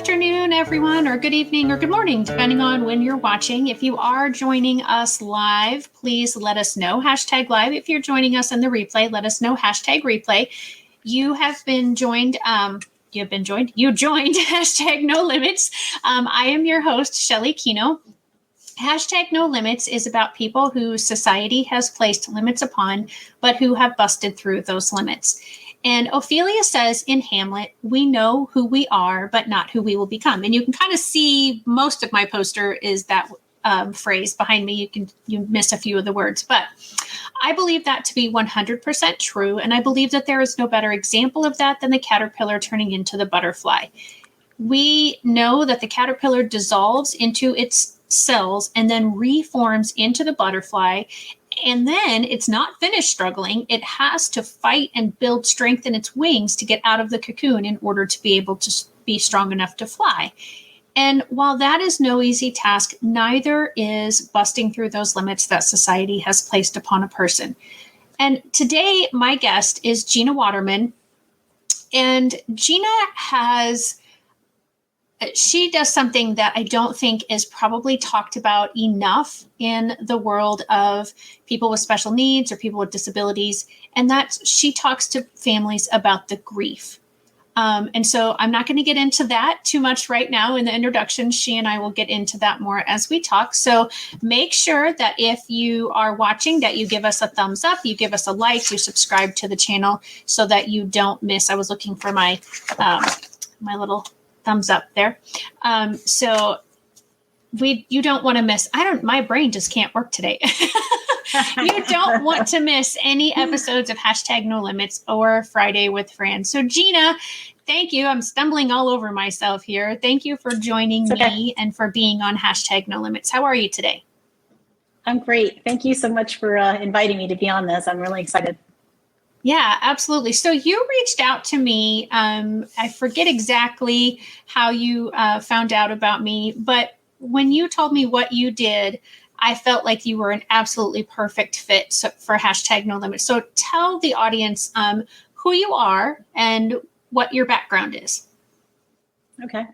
afternoon, everyone, or good evening, or good morning, depending on when you're watching. If you are joining us live, please let us know. Hashtag live. If you're joining us in the replay, let us know. Hashtag replay. You have been joined. You joined hashtag no limits. I am your host, Shelly Kino. Hashtag no limits is about people who society has placed limits upon, but who have busted through those limits. And Ophelia says in Hamlet, we know who we are, but not who we will become. And you can kind of see most of my poster is that phrase behind me. You miss a few of the words, but I believe that to be 100% true. And I believe that there is no better example of that than the caterpillar turning into the butterfly. We know that the caterpillar dissolves into its cells and then reforms into the butterfly. And then it's not finished struggling. It has to fight and build strength in its wings to get out of the cocoon in order to be able to be strong enough to fly. And while that is no easy task, neither is busting through those limits that society has placed upon a person. And today, my guest is Gina Waterman. And Gina she does something that I don't think is probably talked about enough in the world of people with special needs or people with disabilities. And that's she talks to families about the grief. And so I'm not going to get into that too much right now in the introduction. She and I will get into that more as we talk. So make sure that if you are watching, that you give us a thumbs up, you give us a like, you subscribe to the channel so that you don't miss. I was looking for my little thumbs up there. So you don't want to miss, my brain just can't work today. You don't want to miss any episodes of Hashtag No Limits or Friday with Fran. So Gina, thank you. I'm stumbling all over myself here. Thank you for joining me and for being on Hashtag No Limits. How are you today? I'm great. Thank you so much for inviting me to be on this. I'm really excited. Yeah, absolutely. So you reached out to me. I forget exactly how you found out about me, but when you told me what you did, I felt like you were an absolutely perfect fit for Hashtag No Limits. So tell the audience who you are and what your background is. Okay.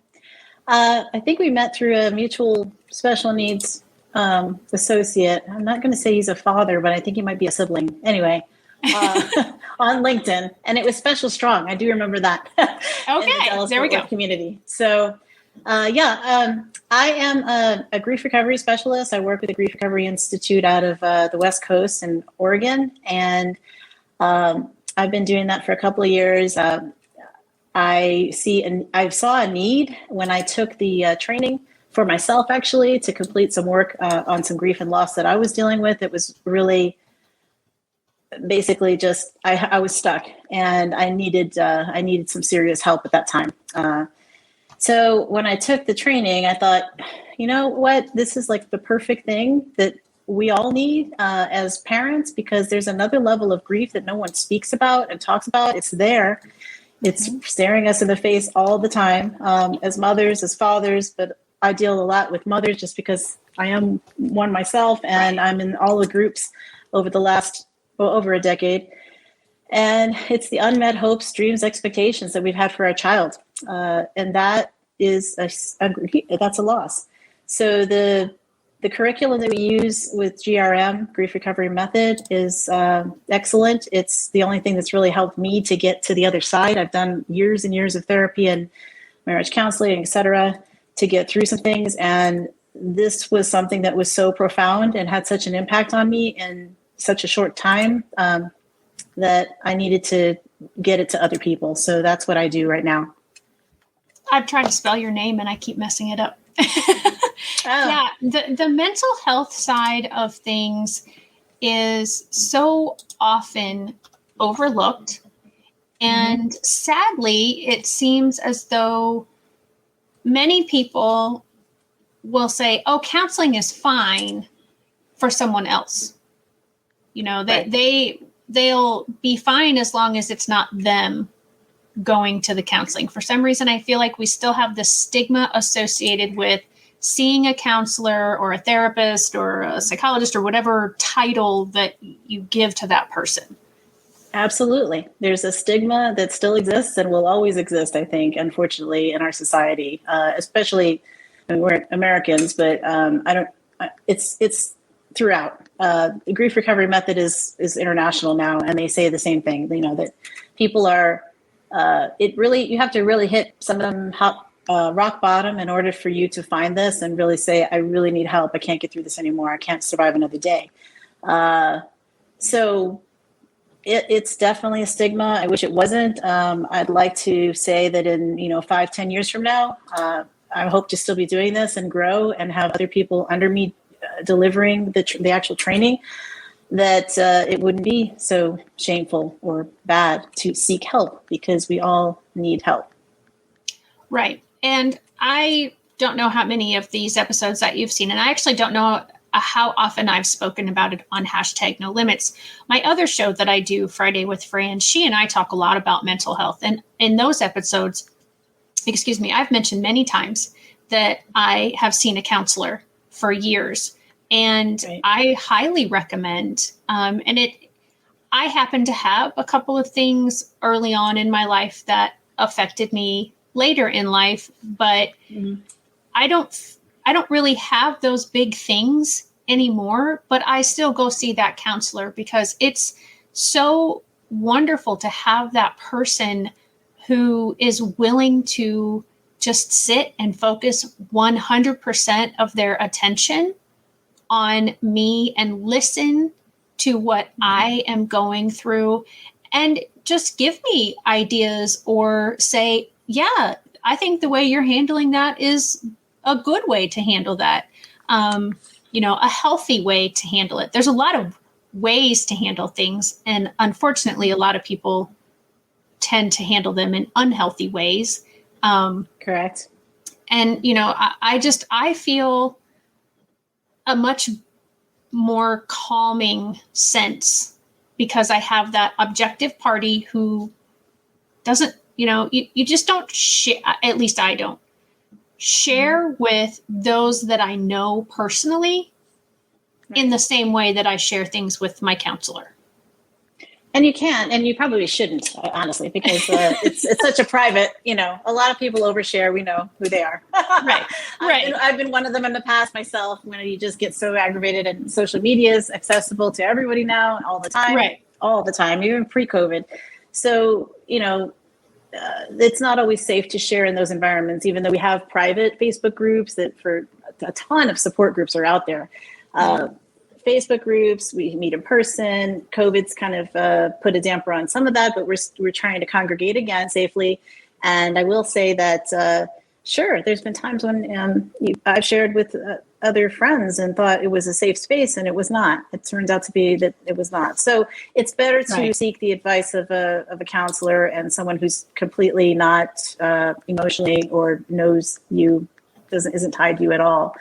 I think we met through a mutual special needs associate. I'm not going to say he's a father, but I think he might be a sibling. Anyway. On LinkedIn, and it was Special Strong. I do remember that. Okay, there we go. Community. So, I am a grief recovery specialist. I work with the Grief Recovery Institute out of the West Coast in Oregon, and I've been doing that for a couple of years. I saw a need when I took the training for myself, actually, to complete some work on some grief and loss that I was dealing with. It was really basically just I was stuck, and I needed some serious help at that time. So when I took the training, I thought, you know what, this is like the perfect thing that we all need as parents, because there's another level of grief that no one speaks about and talks about. It's there. It's staring us in the face all the time, as mothers, as fathers, but I deal a lot with mothers just because I am one myself, and I'm in all the groups over a decade. And it's the unmet hopes, dreams, expectations that we've had for our child. And that is that's a loss. So the curriculum that we use with GRM, Grief Recovery Method, is excellent. It's the only thing that's really helped me to get to the other side. I've done years and years of therapy and marriage counseling, et cetera, to get through some things. And this was something that was so profound and had such an impact on me in such a short time that I needed to get it to other people. So that's what I do right now. I've tried to spell your name and I keep messing it up. Yeah, the mental health side of things is so often overlooked. And sadly, it seems as though many people will say, oh, counseling is fine for someone else. You know, they'll be fine as long as it's not them going to the counseling. For some reason, I feel like we still have this stigma associated with seeing a counselor or a therapist or a psychologist or whatever title that you give to that person. Absolutely. There's a stigma that still exists and will always exist, I think, unfortunately, in our society, especially, I mean, we're Americans, but I don't, it's throughout. The grief recovery method is international now, and they say the same thing, that people are, you have to really hit some of them rock bottom in order for you to find this and really say, I really need help. I can't get through this anymore. I can't survive another day. So it's definitely a stigma. I wish it wasn't. I'd like to say that in 5-10 years from now, I hope to still be doing this and grow and have other people under me delivering the actual training, that it wouldn't be so shameful or bad to seek help, because we all need help. Right. And I don't know how many of these episodes that you've seen, and I actually don't know how often I've spoken about it on #NoLimits. My other show that I do, Friday with Fran, she and I talk a lot about mental health. And in those episodes, I've mentioned many times that I have seen a counselor for years. And Right. I highly recommend, I happen to have a couple of things early on in my life that affected me later in life, but Mhm. I don't really have those big things anymore, but I still go see that counselor because it's so wonderful to have that person who is willing to just sit and focus 100% of their attention on me and listen to what I am going through and just give me ideas or say, yeah, I think the way you're handling that is a good way to handle that. A healthy way to handle it. There's a lot of ways to handle things. And unfortunately, a lot of people tend to handle them in unhealthy ways. Correct. And, I feel a much more calming sense because I have that objective party who doesn't, you just don't share, at least I don't share with those that I know personally in the same way that I share things with my counselor. And you can, and you probably shouldn't, honestly, because it's such a private, a lot of people overshare. We know who they are. Right. I've been one of them in the past myself, when you just get so aggravated, and social media is accessible to everybody now all the time. Right. All the time, even pre-COVID. So, it's not always safe to share in those environments, even though we have private Facebook groups that for a ton of support groups are out there. Facebook groups, we meet in person. COVID's kind of put a damper on some of that, but we're trying to congregate again safely. And I will say that, sure, there's been times when I've shared with other friends and thought it was a safe space, and it was not. It turns out to be that it was not. So it's better to seek the advice of a counselor and someone who's completely not emotionally or knows you, isn't tied to you at all.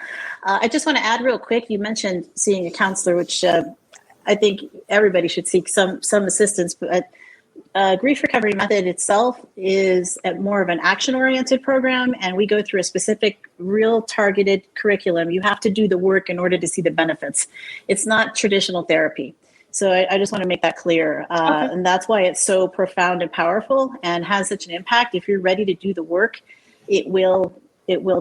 I just want to add real quick, you mentioned seeing a counselor, which I think everybody should seek some assistance, but grief recovery method itself is more of an action-oriented program, and we go through a specific, real targeted curriculum. You have to do the work in order to see the benefits. It's not traditional therapy. So I just want to make that clear. Okay. And that's why it's so profound and powerful and has such an impact. If you're ready to do the work, it will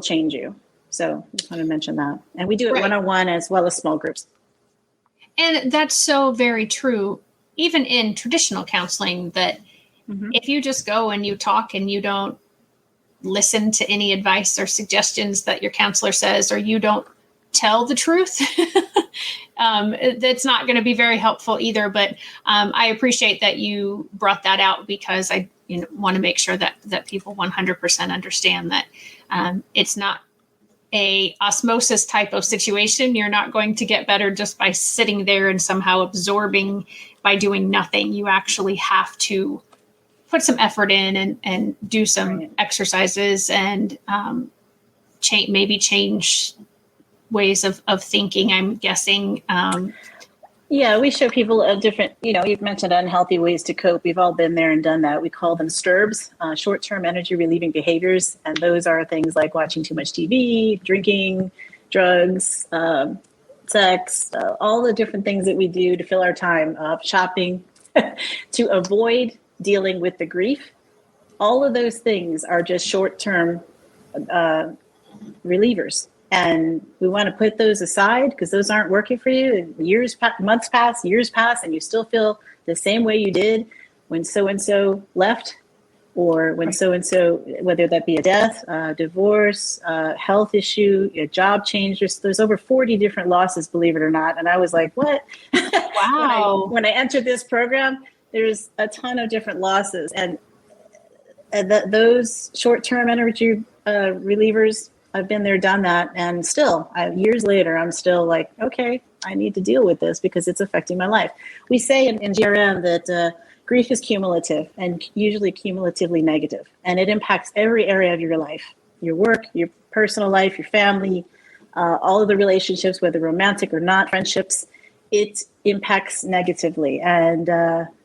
change you. So I just want to mention that. And we do it one-on-one as well as small groups. And that's so very true, even in traditional counseling, that if you just go and you talk and you don't listen to any advice or suggestions that your counselor says, or you don't tell the truth, that's not going to be very helpful either. But I appreciate that you brought that out, because I want to make sure that people 100% understand that it's not a osmosis type of situation. You're not going to get better just by sitting there and somehow absorbing by doing nothing. You actually have to put some effort in and do some exercises and change ways of thinking, I'm guessing. Yeah, we show people a different, you've mentioned unhealthy ways to cope. We've all been there and done that. We call them STRBs, short-term energy relieving behaviors. And those are things like watching too much TV, drinking, drugs, sex, all the different things that we do to fill our time up, shopping. to avoid dealing with the grief. All of those things are just short-term relievers. And we want to put those aside because those aren't working for you. And months pass, years pass, and you still feel the same way you did when so-and-so left, or when so-and-so, whether that be a death, divorce, health issue, a job change. There's over 40 different losses, believe it or not. And I was like, what? Wow. when I entered this program, there's a ton of different losses. And those short-term energy relievers, I've been there, done that. And still, years later, I'm still like, okay, I need to deal with this because it's affecting my life. We say in GRM that grief is cumulative and usually cumulatively negative. And it impacts every area of your life, your work, your personal life, your family, all of the relationships, whether romantic or not, friendships. It impacts negatively. And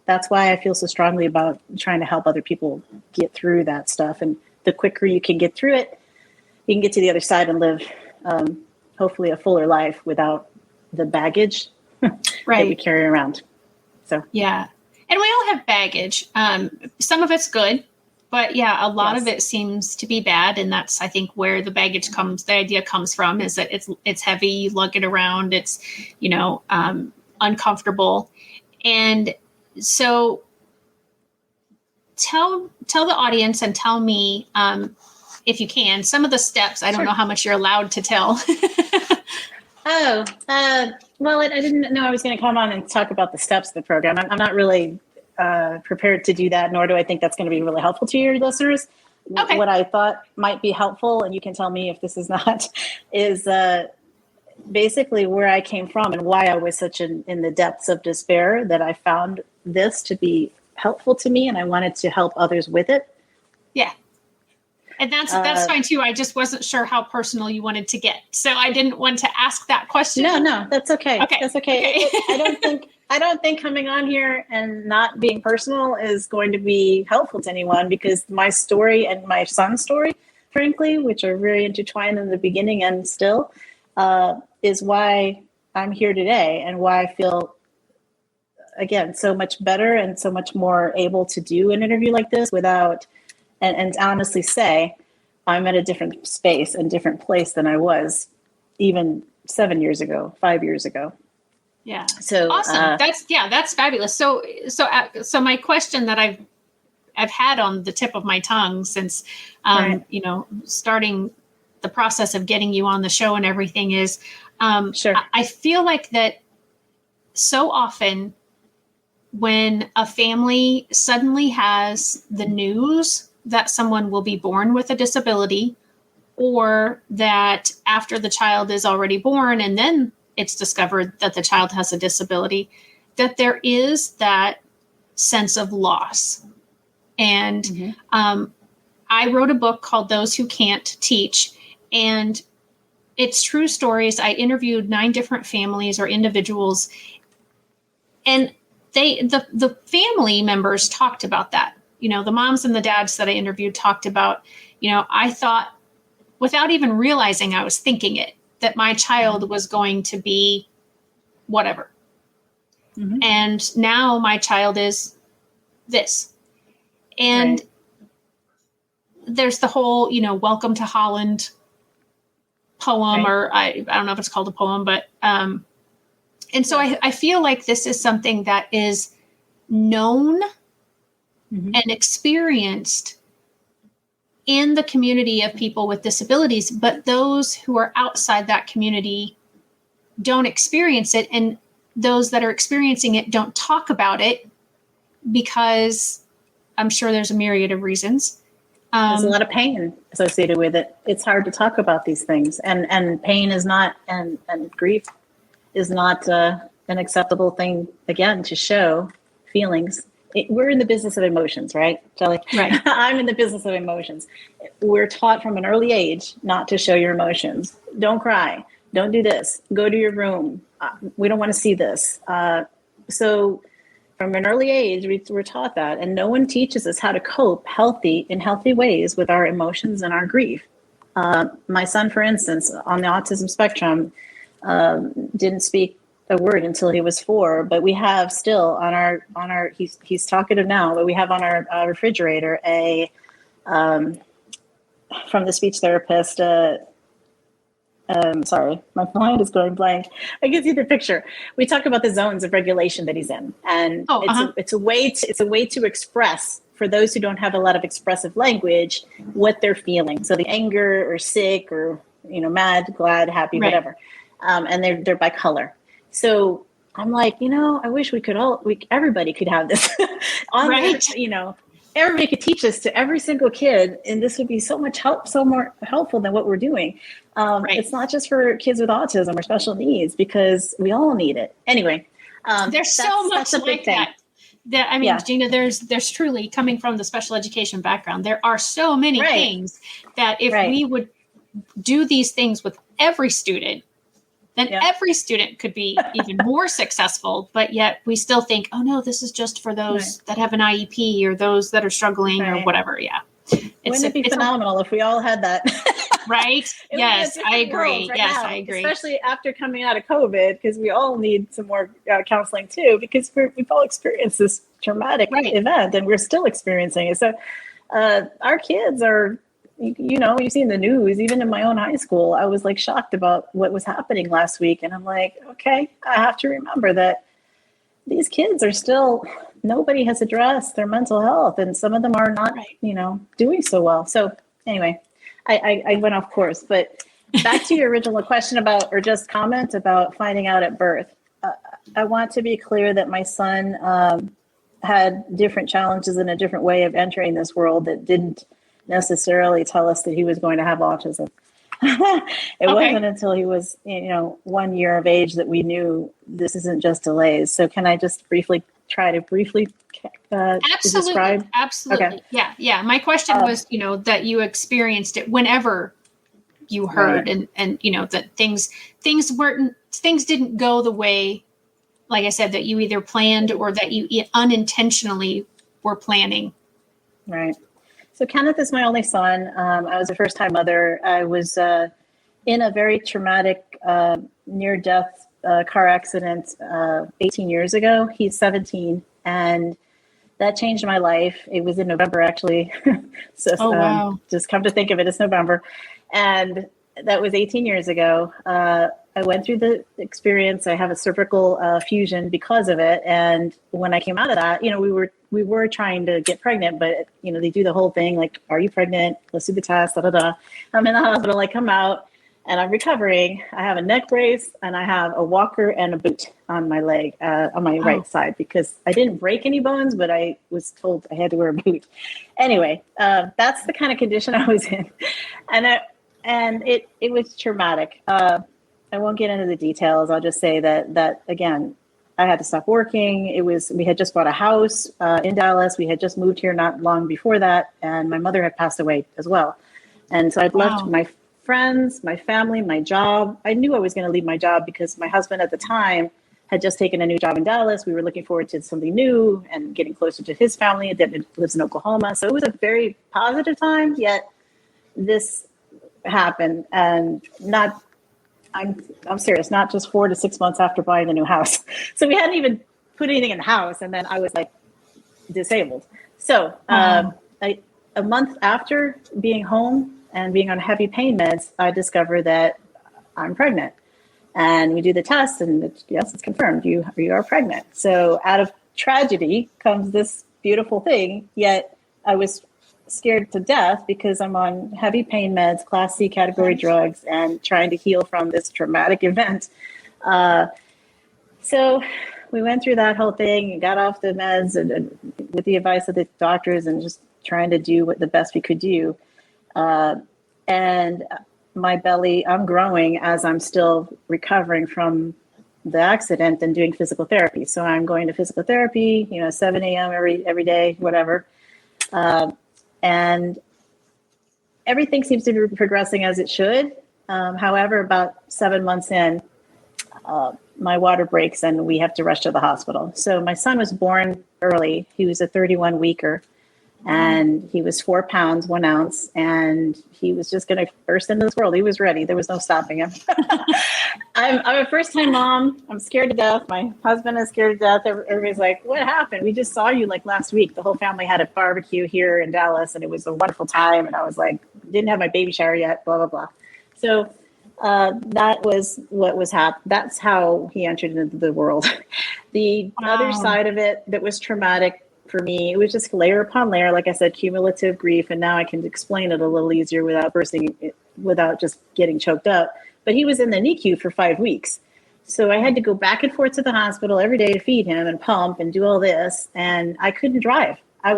that's why I feel so strongly about trying to help other people get through that stuff. And the quicker you can get through it, you can get to the other side and live, hopefully, a fuller life without the baggage that we carry around. So, yeah. And we all have baggage. Some of it's good, but yeah, a lot of it seems to be bad. And that's, I think, where the baggage comes, the idea comes from, is that it's heavy, you lug it around, it's, uncomfortable. And so tell the audience and tell me, if you can, some of the steps. I don't know how much you're allowed to tell. Well, I didn't know I was going to come on and talk about the steps of the program. I'm not really prepared to do that, nor do I think that's going to be really helpful to your listeners. Okay. What I thought might be helpful, and you can tell me if this is not, is basically where I came from and why I was in the depths of despair, that I found this to be helpful to me, and I wanted to help others with it. Yeah. And that's fine too. I just wasn't sure how personal you wanted to get, so I didn't want to ask that question. No, that's okay. Okay, that's okay. I don't think coming on here and not being personal is going to be helpful to anyone, because my story and my son's story, frankly, which are very intertwined in the beginning and still, is why I'm here today, and why I feel, again, so much better and so much more able to do an interview like this without. And honestly say, I'm at a different space and different place than I was even 7 years ago, 5 years ago. Yeah. So awesome. That's fabulous. So my question that I've had on the tip of my tongue since, starting the process of getting you on the show and everything is, sure. I feel like that so often when a family suddenly has the news that someone will be born with a disability, or that after the child is already born and then it's discovered that the child has a disability, that there is that sense of loss. And I wrote a book called Those Who Can't Teach, and it's true stories. I interviewed 9 different families or individuals, and the family members talked about that. The moms and the dads that I interviewed talked about, I thought, without even realizing I was thinking it, that my child was going to be whatever. Mm-hmm. And now my child is this. And there's the whole, Welcome to Holland poem, or I don't know if it's called a poem, but, and so I feel like this is something that is known and experienced in the community of people with disabilities, but those who are outside that community don't experience it. And those that are experiencing it don't talk about it, because I'm sure there's a myriad of reasons. There's a lot of pain associated with it. It's hard to talk about these things, and pain is not, and grief is not an acceptable thing, again, to show feelings. We're in the business of emotions, right, Shelley? Right. I'm in the business of emotions. We're taught from an early age not to show your emotions. Don't cry. Don't do this. Go to your room. We don't want to see this. So from an early age, we're taught that. And no one teaches us how to cope in healthy ways with our emotions and our grief. My son, for instance, on the autism spectrum, didn't speak a word until he was 4, but we have still on our he's talkative now, but we have on our refrigerator a from the speech therapist. Sorry, my mind is going blank. I can see the picture. We talk about the zones of regulation that he's in, and it's a way to express, for those who don't have a lot of expressive language, what they're feeling. So the anger or sick or mad, glad, happy, Right. whatever, and they're by color. So I'm like, I wish everybody could have this on Right. their, everybody could teach this to every single kid, and this would be so more helpful than what we're doing. Right. It's not just for kids with autism or special needs, because we all need it. Anyway, there's so much like that. I mean, yeah. Gina, there's truly, coming from the special education background, there are so many things that if we would do these things with every student, then every student could be even more successful. But yet we still think, oh no, this is just for those that have an IEP or those that are struggling or whatever. Yeah. Wouldn't it be phenomenal if we all had that? Right. Yes, I agree. Yes, I agree. Especially after coming out of COVID, because we all need some more counseling too, because we've all experienced this traumatic event and we're still experiencing it. So our kids are, you've seen the news. Even in my own high school, I was like shocked about what was happening last week. And I'm like, okay, I have to remember that these kids are still, nobody has addressed their mental health, and some of them are not, doing so well. So anyway, I went off course, but back to your original question about, or just comment about finding out at birth. I want to be clear that my son had different challenges and a different way of entering this world that didn't necessarily tell us that he was going to have autism. It wasn't until he was, 1 year of age that we knew this isn't just delays. So can I just try to describe? Absolutely. Okay. Yeah. My question was, that you experienced it whenever you heard and that things didn't go the way, like I said, that you either planned or that you unintentionally were planning. Right. So Kenneth is my only son. I was a first-time mother. I was in a very traumatic near-death car accident 18 years ago. He's 17, and that changed my life. It was in November, actually. So wow. Just come to think of it, it's November. And that was 18 years ago. I went through the experience. I have a cervical fusion because of it. And when I came out of that, we were trying to get pregnant, but they do the whole thing like, are you pregnant? Let's do the test. I'm in the hospital. I come out and I'm recovering. I have a neck brace and I have a walker and a boot on my leg, on my right side, because I didn't break any bones, but I was told I had to wear a boot. Anyway, that's the kind of condition I was in, and it was traumatic. I won't get into the details. I'll just say that again, I had to stop working. We had just bought a house in Dallas. We had just moved here not long before that, and my mother had passed away as well. And so I'd left my friends, my family, my job. I knew I was going to leave my job because my husband at the time had just taken a new job in Dallas. We were looking forward to something new and getting closer to his family that lives in Oklahoma. So it was a very positive time, yet this happened, and I'm serious, not just 4 to 6 months after buying the new house. So we hadn't even put anything in the house, and then I was like disabled. So a month after being home and being on heavy pain meds, I discovered that I'm pregnant. And we do the test, and yes, it's confirmed. You are pregnant. So out of tragedy comes this beautiful thing, yet I was scared to death because I'm on heavy pain meds, Class C category drugs, and trying to heal from this traumatic event. So we went through that whole thing and got off the meds and with the advice of the doctors and just trying to do what the best we could do. And my belly, I'm growing as I'm still recovering from the accident and doing physical therapy. So I'm going to physical therapy, 7 a.m. every day, whatever. And everything seems to be progressing as it should. However, about 7 months in, my water breaks and we have to rush to the hospital. So my son was born early. He was a 31 weeker. And he was 4 pounds, 1 ounce, and he was just going to burst into this world. He was ready. There was no stopping him. I'm a first-time mom. I'm scared to death. My husband is scared to death. Everybody's like, what happened? We just saw you like last week. The whole family had a barbecue here in Dallas, and it was a wonderful time. And I was like, didn't have my baby shower yet, blah, blah, blah. So that was what was happening. That's how he entered into the world. The other side of it that was traumatic for me, it was just layer upon layer, like I said, cumulative grief. And now I can explain it a little easier without just getting choked up. But he was in the NICU for 5 weeks. So I had to go back and forth to the hospital every day to feed him and pump and do all this. And I couldn't drive. I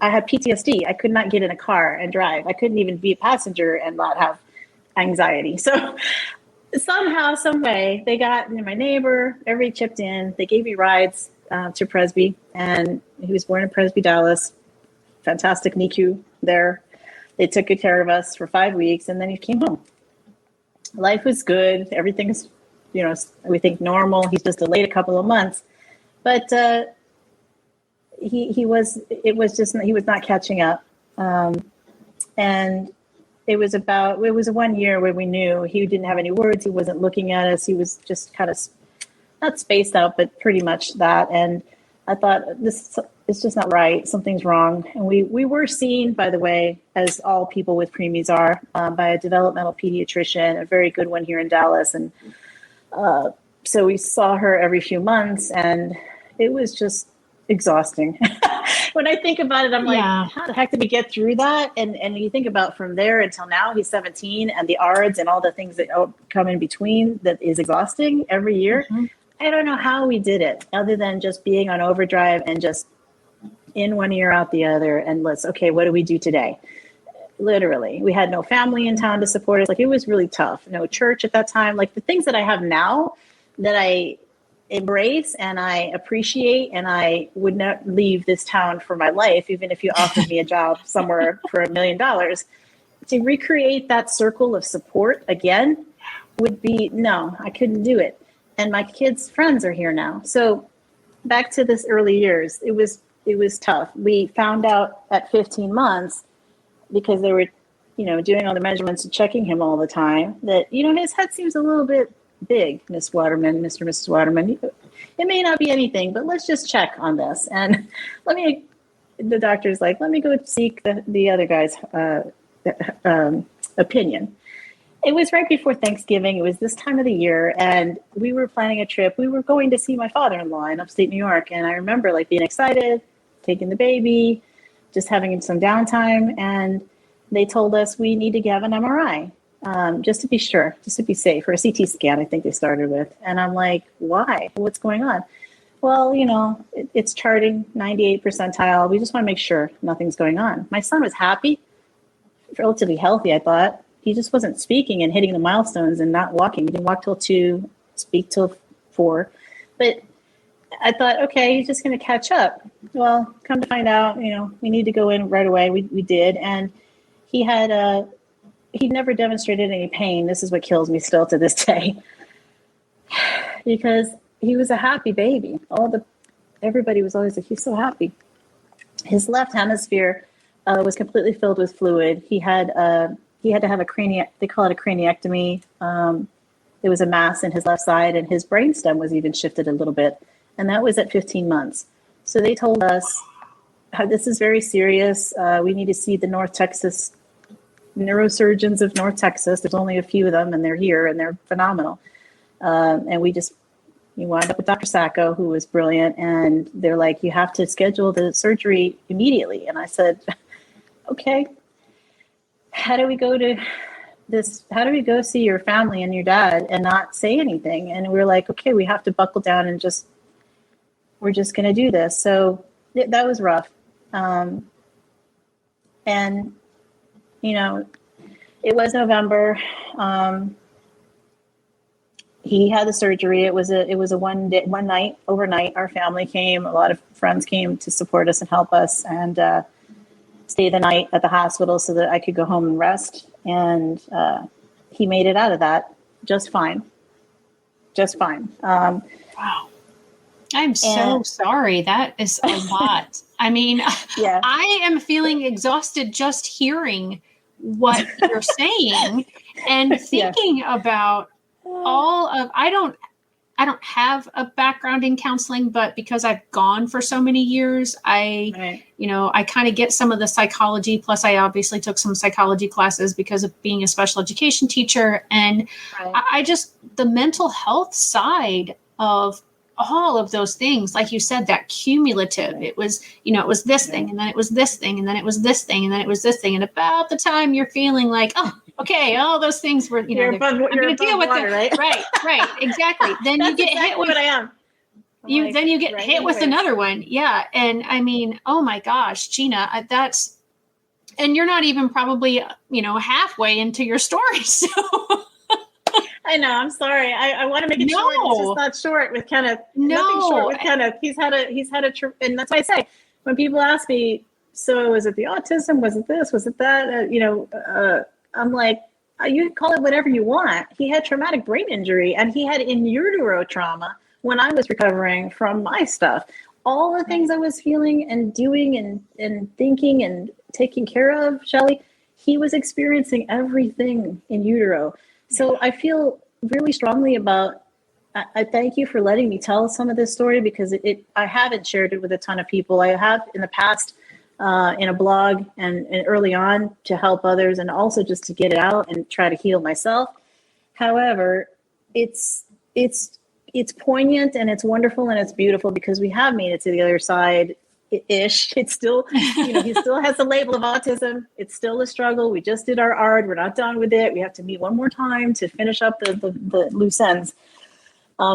had PTSD. I could not get in a car and drive. I couldn't even be a passenger and not have anxiety. So somehow, some way, they got my neighbor, everybody chipped in. They gave me rides to Presby, and he was born in Presby, Dallas. Fantastic NICU there. They took good care of us for 5 weeks, and then he came home. Life was good. Everything's, we think normal. He's just delayed a couple of months, but he was not catching up. And it was a 1 year where we knew he didn't have any words. He wasn't looking at us. He was just kind of not spaced out, but pretty much that. And I thought, this is just not right. Something's wrong. And we were seen, by the way, as all people with preemies are, by a developmental pediatrician, a very good one here in Dallas. And so we saw her every few months, and it was just exhausting. When I think about it, I'm like, how the heck did we get through that? And you think about from there until now, he's 17, and the ARDS and all the things that come in between, that is exhausting every year. Mm-hmm. I don't know how we did it, other than just being on overdrive and just in one ear out the other. And okay, what do we do today? Literally, we had no family in town to support us. Like, it was really tough. No church at that time. Like, the things that I have now that I embrace and I appreciate, and I would not leave this town for my life, even if you offered me a job somewhere for $1 million. To recreate that circle of support again would be, no, I couldn't do it. And my kids' friends are here now. So back to this early years, it was tough. We found out at 15 months, because they were, doing all the measurements and checking him all the time, that, his head seems a little bit big, Miss Waterman, Mr. and Mrs. Waterman. It may not be anything, but let's just check on this. And the doctor's like, let me go seek the other guy's opinion. It was right before Thanksgiving. It was this time of the year, and we were planning a trip. We were going to see my father-in-law in upstate New York. And I remember being excited, taking the baby, just having some downtime. And they told us we need to have an MRI. Just to be sure, just to be safe, or a CT scan, I think they started with. And I'm like, why? What's going on? Well, it's charting 98 percentile. We just want to make sure nothing's going on. My son was happy, relatively healthy, I thought. He just wasn't speaking and hitting the milestones and not walking. He didn't walk till 2, speak till 4. But I thought, okay, he's just going to catch up. Well, come to find out, we need to go in right away. We did. And he had he never demonstrated any pain. This is what kills me still to this day, because he was a happy baby. Everybody was always like, he's so happy. His left hemisphere was completely filled with fluid. He had to have they call it a craniectomy. There was a mass in his left side, and his brainstem was even shifted a little bit. And that was at 15 months. So they told us, this is very serious. We need to see the North Texas neurosurgeons of North Texas. There's only a few of them, and they're here, and they're phenomenal. And we wound up with Dr. Sacco, who was brilliant. And they're like, you have to schedule the surgery immediately. And I said, okay, how do we go see your family and your dad and not say anything? And we're like, okay, we have to buckle down and we're just going to do this. So that was rough. And, it was November. He had the surgery. It was a one night, overnight. Our family came, a lot of friends came to support us and help us, and stay the night at the hospital so that I could go home and rest. And he made it out of that just fine. Wow. I'm so And sorry. That is a lot. I mean, yeah, I am feeling exhausted just hearing what you're saying and yeah, thinking about all of I don't have a background in counseling, but because I've gone for so many years, right, I kind of get some of the psychology. Plus, I obviously took some psychology classes because of being a special education teacher. And right, I just, the mental health side of all of those things, like you said, that cumulative, right, it was this thing, right. and then it was this thing, and then it was this thing, and then it was this thing. And about the time you're feeling like, oh, okay, all those things were, I'm You're going to deal above with water, them. right? Right, exactly. Then you That's get hit exactly with what I am. I'm you like then you get hit riding the with wave. another one. Yeah. And I mean, oh my gosh, Gina, that's and you're not even probably, halfway into your story. So I know. I'm sorry. I want to make it short. It's just no, not short with Kenneth. Nothing short no. with Kenneth. And that's why I say when people ask me, so was it the autism? Was it this? Was it that? I'm like, you can call it whatever you want. He had traumatic brain injury and he had in utero trauma when I was recovering from my stuff. All the things I was feeling and doing and thinking and taking care of, Shelly, he was experiencing everything in utero. So I feel really strongly about. I thank you for letting me tell some of this story because I haven't shared it with a ton of people. I have in the past in a blog and early on to help others and also just to get it out and try to heal myself. However, it's it's it's poignant and it's wonderful and it's beautiful because we have made it to the other side ish. It's still, he still has the label of autism. It's still a struggle. We just did our art. We're not done with it. We have to meet one more time to finish up the loose ends.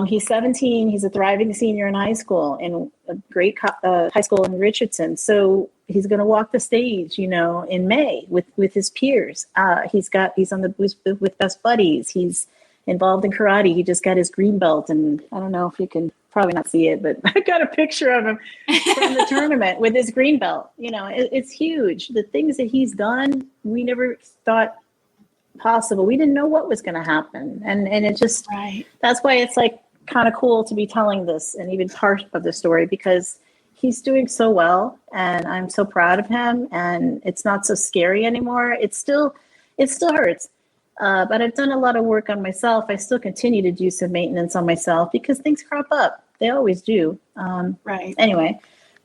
He's 17. He's a thriving senior in high school in a great high school in Richardson. So he's going to walk the stage, in May with his peers. He's on the boost with Best Buddies. He's involved in karate. He just got his green belt, and I don't know if you can probably not see it, but I got a picture of him from the tournament with his green belt. It's huge. The things that he's done, we never thought possible. We didn't know what was going to happen, and it just Right. that's why it's like kind of cool to be telling this and even part of the story because he's doing so well, and I'm so proud of him. And it's not so scary anymore. It still hurts, but I've done a lot of work on myself. I still continue to do some maintenance on myself because things crop up. They always do. Right. Anyway,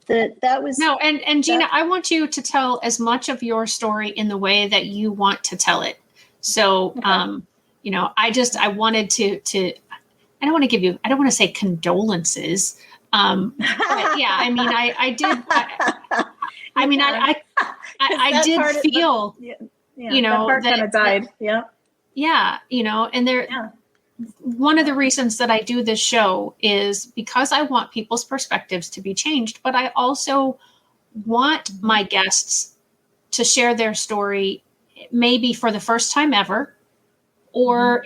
that was No, and Gina, that. I want you to tell as much of your story in the way that you want to tell it. So, Okay. I wanted to, I don't want to give you, I don't want to say condolences. But yeah, I mean, I did, I mean, I did feel, Yeah, that part kind of died. Yeah. Yeah. And Yeah. one of the reasons that I do this show is because I want people's perspectives to be changed, but I also want my guests to share their story, maybe for the first time ever, or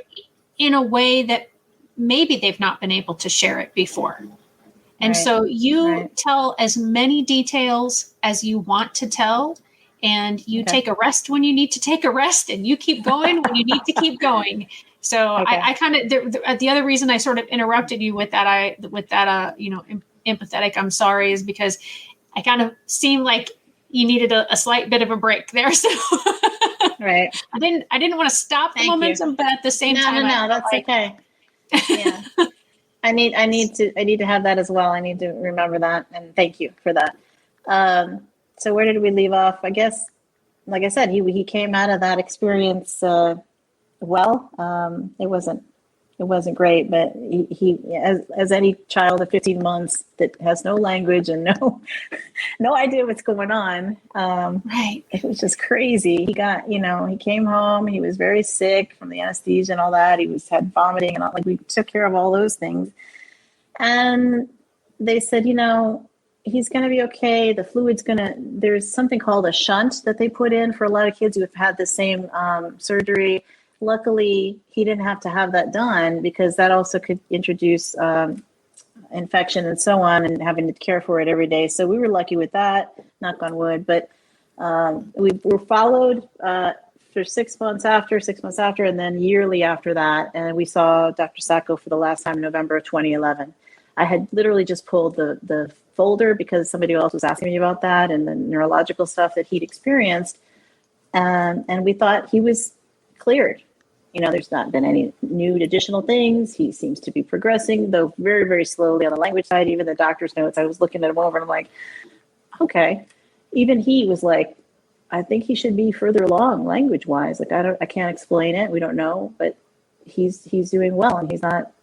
in a way that maybe they've not been able to share it before. And Right. so you Right. tell as many details as you want to tell, and you Okay. take a rest when you need to take a rest, and you keep going when you need to keep going. So Okay. I kind of the other reason I sort of interrupted you with that empathetic I'm sorry is because I kind of seemed like you needed a slight bit of a break there. So Right. I didn't want to stop the Thank you. momentum, but at the same time, No, that's okay. Yeah. I need to have that as well. I need to remember that, and thank you for that. So where did we leave off? I guess, like I said, he came out of that experience well. It wasn't great, but he as any child of 15 months that has no language and no idea what's going on. Right. It was just crazy. He came home. He was very sick from the anesthesia and all that. Had vomiting and all, like we took care of all those things. And they said, he's going to be okay. The fluid's there's something called a shunt that they put in for a lot of kids who have had the same surgery. Luckily, he didn't have to have that done because that also could introduce infection and so on, and having to care for it every day. So we were lucky with that, knock on wood. But we were followed for 6 months after, and then yearly after that. And we saw Dr. Sacco for the last time in November of 2011. I had literally just pulled the folder because somebody else was asking me about that and the neurological stuff that he'd experienced. And we thought he was cleared. There's not been any new additional things. He seems to be progressing, though very, very slowly on the language side. Even the doctor's notes, I was looking at him over and I'm like, okay. Even he was like, I think he should be further along language wise. Like, I can't explain it. We don't know, but he's doing well and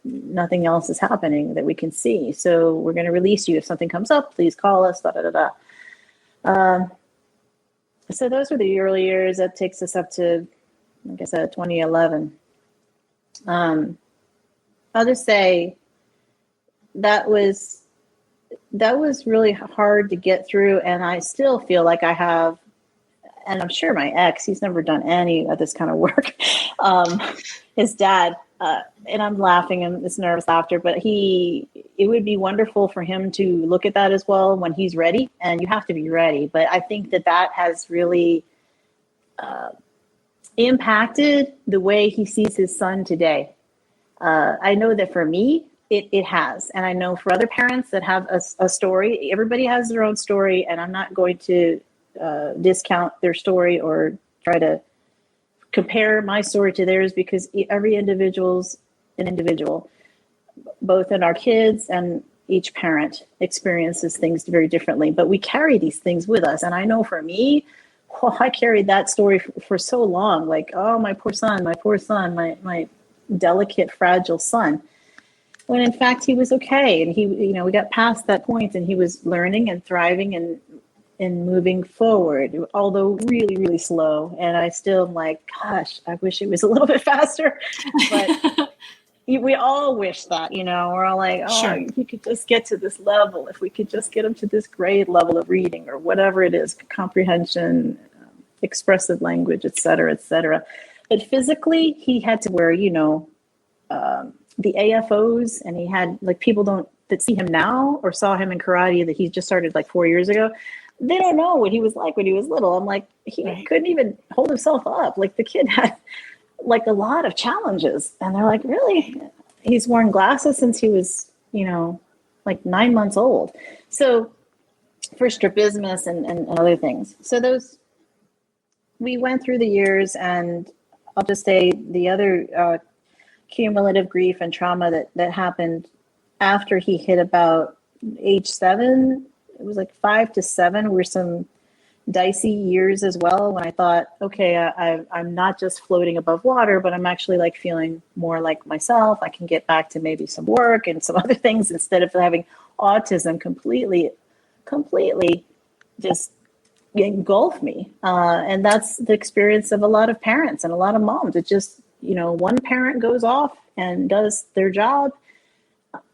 nothing else is happening that we can see. So we're going to release you. If something comes up, please call us, da, da, da, da. So those were the early years. That takes us up to, like I said, 2011. I'll just say that was really hard to get through. And I still feel like I have, and I'm sure my ex, he's never done any of this kind of work. His dad, and I'm laughing and it's nervous laughter, but it would be wonderful for him to look at that as well when he's ready, and you have to be ready. But I think that has really impacted the way he sees his son today. I know that for me, it has. And I know for other parents that have a story, everybody has their own story, and I'm not going to discount their story or try to compare my story to theirs, because every individual's an individual, both in our kids and each parent experiences things very differently, but we carry these things with us. And I know for me, I carried that story for so long, like, oh, my poor son, my delicate, fragile son, when in fact he was okay. And we got past that point and he was learning and thriving and moving forward, although really, really slow. And I still am like, gosh, I wish it was a little bit faster. But we all wish that, we're all like, oh, sure, if you could just get to this level, if we could just get him to this grade level of reading or whatever it is, comprehension, expressive language, et cetera, et cetera. But physically, he had to wear, the AFOs, and he had, like, people that see him now or saw him in karate that he just started like 4 years ago, they don't know what he was like when he was little. I'm like, he couldn't even hold himself up. Like, the kid had like a lot of challenges. And they're like, really? He's worn glasses since he was, like 9 months old. So for strabismus and other things. So we went through the years, and I'll just say the other cumulative grief and trauma that happened after he hit about age 7, it was like 5 to 7 were some dicey years as well, when I thought, okay, I'm not just floating above water, but I'm actually like feeling more like myself. I can get back to maybe some work and some other things instead of having autism completely just engulf me. And that's the experience of a lot of parents and a lot of moms. It just, one parent goes off and does their job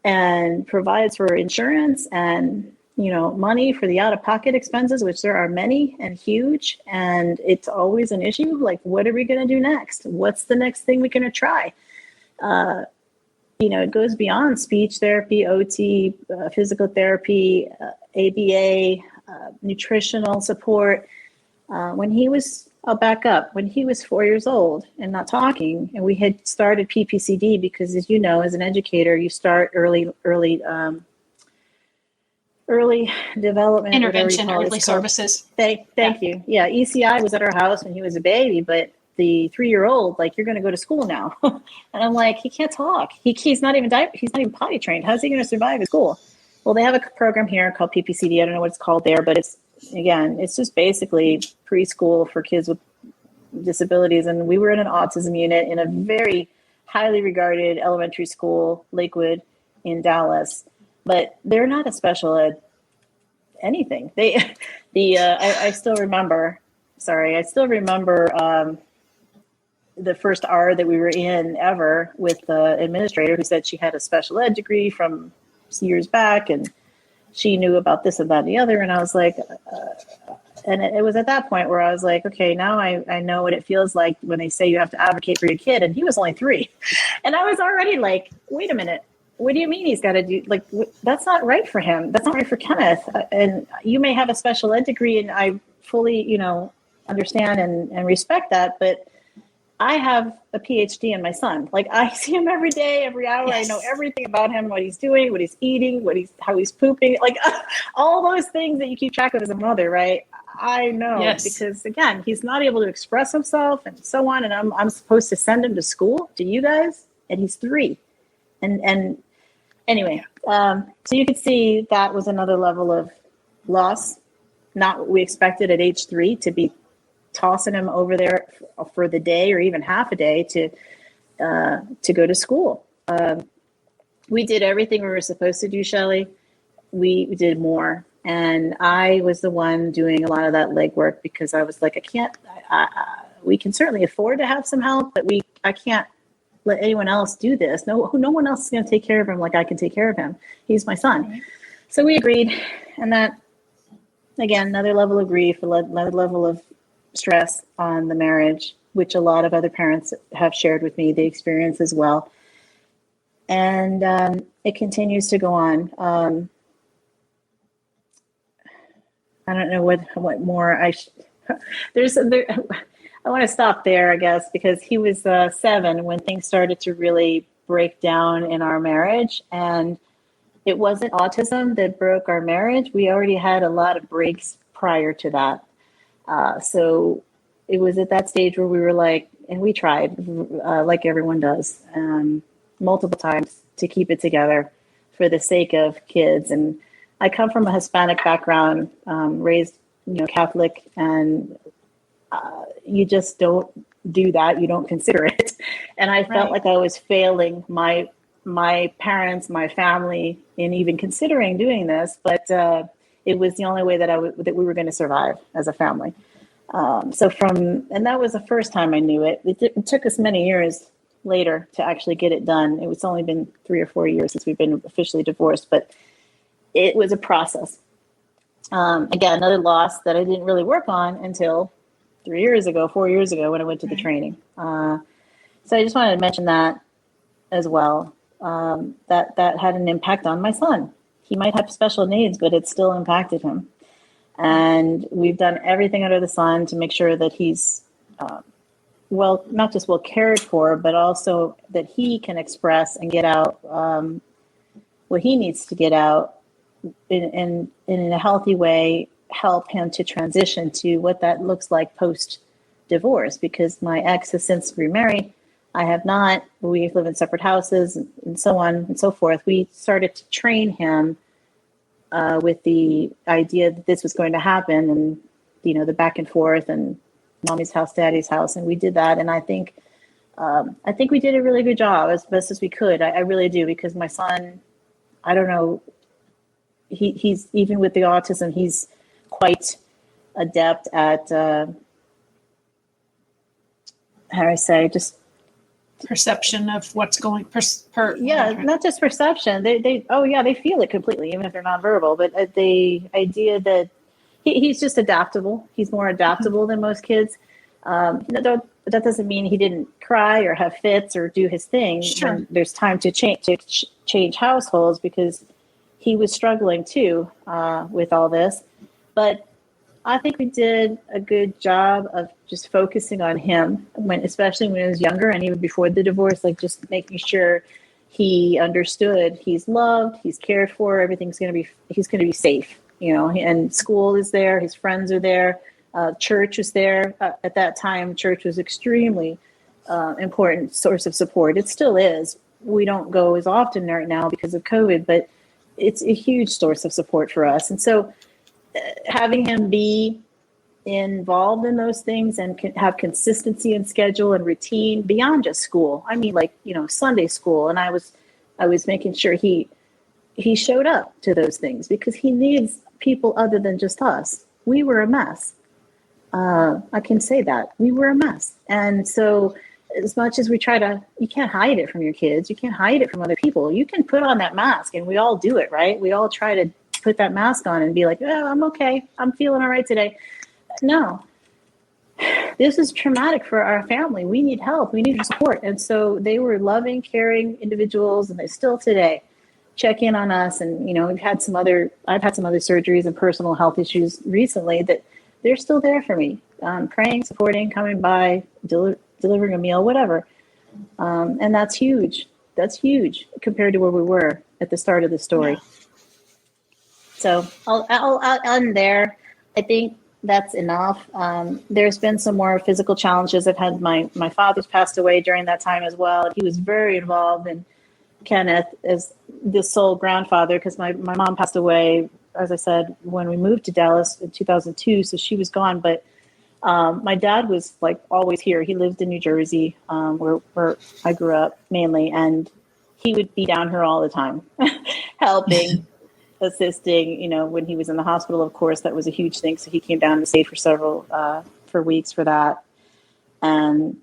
and provides for insurance and money for the out-of-pocket expenses, which there are many and huge. And it's always an issue. Like, what are we going to do next? What's the next thing we're going to try? It goes beyond speech therapy, OT, physical therapy, ABA, nutritional support. When he was, I'll back up, when he was 4 years old and not talking, and we had started PPCD because, as you know, as an educator, you start early development intervention, early services. Thank you. Yeah, ECI was at our house when he was a baby, but the 3-year-old, like, you're going to go to school now, and I'm like, he can't talk. He's not even potty trained. How's he going to survive at school? Well, they have a program here called PPCD. I don't know what it's called there, but it's just basically preschool for kids with disabilities. And we were in an autism unit in a very highly regarded elementary school, Lakewood in Dallas. But they're not a special ed anything. I still remember the first R that we were in ever with the administrator who said she had a special ed degree from years back, and she knew about this and that and the other. And I was like, and it was at that point where I was like, okay, now I know what it feels like when they say you have to advocate for your kid. And he was only 3. And I was already like, wait a minute. What do you mean he's got to do, like, that's not right for him. That's not right for Kenneth. And you may have a special ed degree, and I fully, understand and respect that. But I have a PhD in my son. Like, I see him every day, every hour. Yes. I know everything about him, what he's doing, what he's eating, how he's pooping, like all those things that you keep track of as a mother, right? I know Yes. because again, he's not able to express himself and so on. And I'm supposed to send him to school to you guys, and he's 3. And anyway, so you could see that was another level of loss. Not what we expected at age 3 to be tossing him over there for the day or even half a day to go to school. We did everything we were supposed to do, Shelley. We did more. And I was the one doing a lot of that legwork because I was like, I can't, we can certainly afford to have some help, but I can't let anyone else do this. No one else is going to take care of him like I can take care of him. He's my son. Right. So we agreed. And that, again, another level of grief, another level of stress on the marriage, which a lot of other parents have shared with me, the experience as well. And it continues to go on. I don't know what more I want to stop there, I guess, because he was 7 when things started to really break down in our marriage. And it wasn't autism that broke our marriage. We already had a lot of breaks prior to that. So it was at that stage where we were like, and we tried, like everyone does, multiple times to keep it together for the sake of kids. And I come from a Hispanic background, raised, Catholic, and you just don't do that. You don't consider it. And I felt like I was failing my parents, my family, in even considering doing this. But it was the only way that we were going to survive as a family. And that was the first time I knew it. It took us many years later to actually get it done. It's only been 3 or 4 years since we've been officially divorced, but it was a process. Again, another loss that I didn't really work on until 4 years ago, when I went to the training. So I just wanted to mention that as well. That had an impact on my son. He might have special needs, but it still impacted him. And we've done everything under the sun to make sure that he's not just well cared for, but also that he can express and get out what he needs to get out in a healthy way, help him to transition to what that looks like post-divorce. Because my ex has since remarried. I have not. We live in separate houses and so on and so forth. We started to train him with the idea that this was going to happen, and the back and forth and mommy's house, daddy's house, and we did that. And I think we did a really good job, as best as we could. I really do, because my son, I don't know, he's even with the autism, he's quite adept at how do I say, just perception of what's going not just perception. They feel it completely, even if they're nonverbal. But the idea that he's just adaptable. He's more adaptable than most kids. That doesn't mean he didn't cry or have fits or do his thing. Sure. When there's time to change households, because he was struggling too with all this. But I think we did a good job of just focusing on him, especially when he was younger and even before the divorce, like just making sure he understood he's loved, he's cared for, he's going to be safe, and school is there, his friends are there, church was there. At that time, church was extremely important source of support. It still is. We don't go as often right now because of COVID, but it's a huge source of support for us. And so having him be involved in those things and have consistency in schedule and routine beyond just school. I mean, like, Sunday school. And I was making sure he showed up to those things, because he needs people other than just us. We were a mess. I can say that. We were a mess. And so as much as we you can't hide it from your kids. You can't hide it from other people. You can put on that mask, and we all do it, right? We all try to put that mask on and be like, oh, I'm okay. I'm feeling all right today. No, this is traumatic for our family. We need help. We need support. And so they were loving, caring individuals, and they still today check in on us. And, I've had some other surgeries and personal health issues recently that they're still there for me, praying, supporting, coming by, delivering a meal, whatever. And that's huge. That's huge compared to where we were at the start of the story. Yeah. So I'll end there. I think that's enough. There's been some more physical challenges. I've had my father's passed away during that time as well. He was very involved in Kenneth as the sole grandfather, because my mom passed away, as I said, when we moved to Dallas in 2002. So she was gone, but my dad was like always here. He lived in New Jersey, where I grew up mainly, and he would be down here all the time, helping, assisting. You know, when he was in the hospital, of course, that was a huge thing. So he came down and stayed for weeks for that. And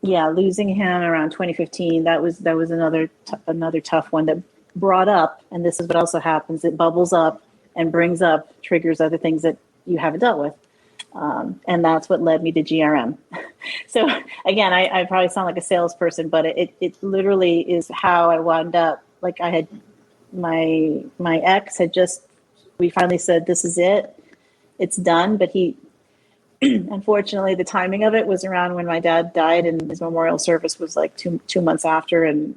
losing him around 2015, that was another tough one that brought up. And this is what also happens: it bubbles up and brings up, triggers other things that you haven't dealt with. And that's what led me to GRM. So again, I probably sound like a salesperson, but it literally is how I wound up. Like, I had my ex had we finally said, this is it, it's done. But he, unfortunately, the timing of it was around when my dad died, and his memorial service was like two months after. And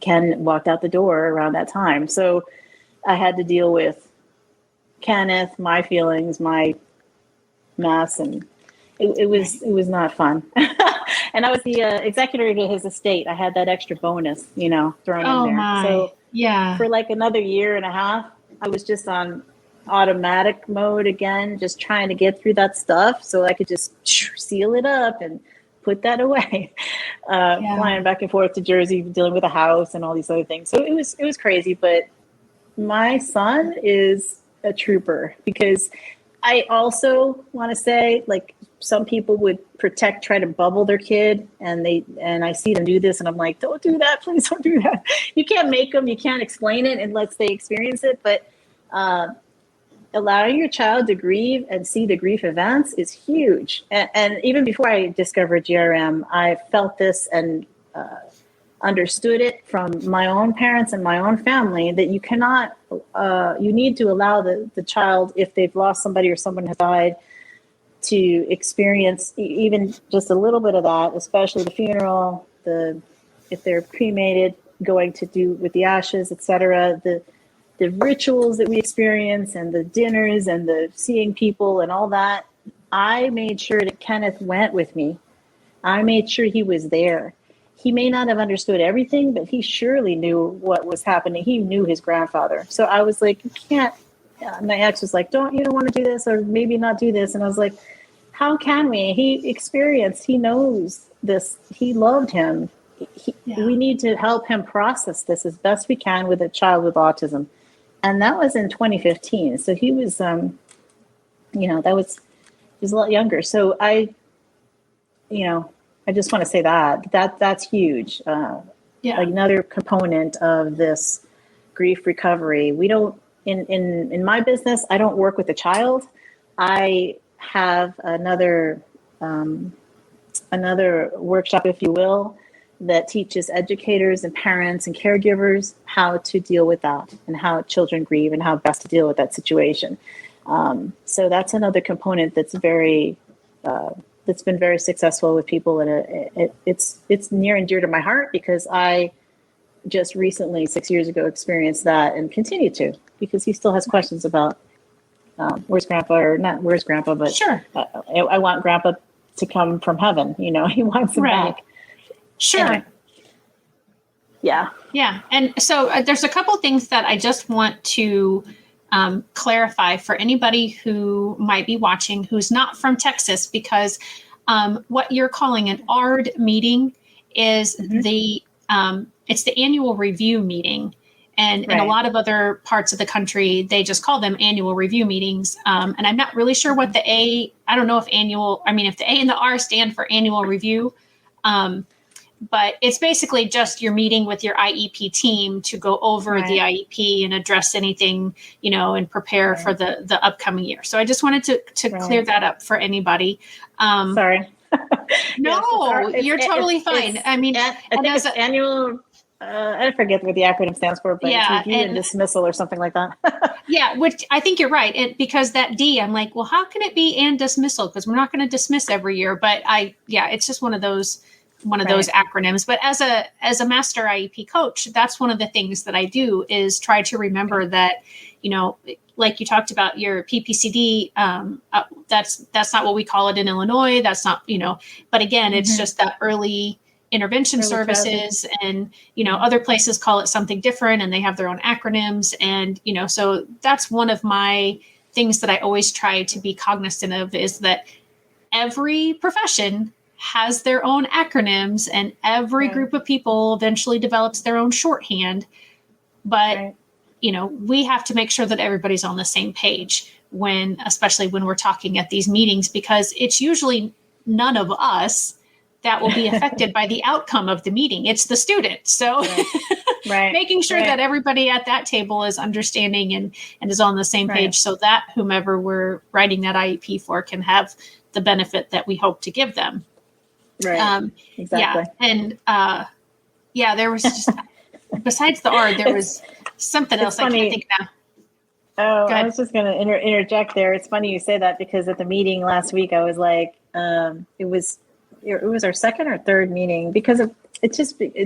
Ken walked out the door around that time. So I had to deal with Kenneth, my feelings, my mess, and it was not fun. And I was the executor to his estate. I had that extra bonus, thrown in there. My. So yeah, for like another year and a half, I was just on automatic mode again, just trying to get through that stuff so I could just seal it up and put that away. Flying back and forth to Jersey, dealing with a house and all these other things. So it was crazy. But my son is a trooper, because I also want to say, like, some people would try to bubble their kid, and I see them do this, and I'm like, don't do that, please don't do that. You can't make them, you can't explain it unless they experience it. But allowing your child to grieve and see the grief events is huge. And even before I discovered GRM, I felt this and understood it from my own parents and my own family, that you cannot, you need to allow the child, if they've lost somebody or someone has died, to experience even just a little bit of that, especially the funeral, if they're cremated, going to do with the ashes, etc. The rituals that we experience, and the dinners, and the seeing people and all that. I made sure that Kenneth went with me. I made sure he was there. He may not have understood everything, but he surely knew what was happening. He knew his grandfather. So I was like, you can't. My ex was like, you don't want to do this, or maybe not do this. And I was like, how can we? He experienced, he knows this. He loved him. We need to help him process this as best we can with a child with autism. And that was in 2015. So he was, he was a lot younger. So I just want to say that's huge. Another component of this grief recovery. We don't, in my business, I don't work with a child. I have another workshop, if you will, that teaches educators and parents and caregivers how to deal with that, and how children grieve, and how best to deal with that situation. So that's another component that's that's been very successful with people, and it's near and dear to my heart, because I just recently, 6 years ago, experienced that, and continue to, because he still has questions about where's grandpa, or not where's grandpa, but sure. I want grandpa to come from heaven. He wants him back. Sure. Anyway. Yeah. Yeah. And so there's a couple things that I just want to clarify for anybody who might be watching who's not from Texas, because what you're calling an ARD meeting is it's the annual review meeting. And in a lot of other parts of the country, they just call them annual review meetings. And I'm not really sure what I don't know if if the A and the R stand for annual review. But it's basically just you're meeting with your IEP team to go over the IEP and address anything, and prepare for the upcoming year. So I just wanted to clear that up for anybody. Sorry. No, you're totally fine. I think it's annual I forget what the acronym stands for, but it's Yeah, review and dismissal or something like that. yeah, which I think you're right. Because that D, I'm like, well, how can it be and dismissal? Because we're not going to dismiss every year. But yeah, it's just one of those acronyms. But as a master IEP coach, that's one of the things that I do is try to remember that, like you talked about your PPCD. That's not what we call it in Illinois. That's not, but again, it's just that early intervention Early services, and other places call it something different, and they have their own acronyms, and so that's one of my things that I always try to be cognizant of, is that every profession has their own acronyms, and every group of people eventually develops their own shorthand, but we have to make sure that everybody's on the same page especially when we're talking at these meetings, because it's usually none of us that will be affected by the outcome of the meeting. It's the student. So making sure that everybody at that table is understanding and is on the same page, so that whomever we're writing that IEP for can have the benefit that we hope to give them. Right. Exactly. Yeah. And there was just, besides the R, there was something else I can't think now. Oh, I was just going to interject there. It's funny you say that, because at the meeting last week, I was like, it was our second or third meeting, because of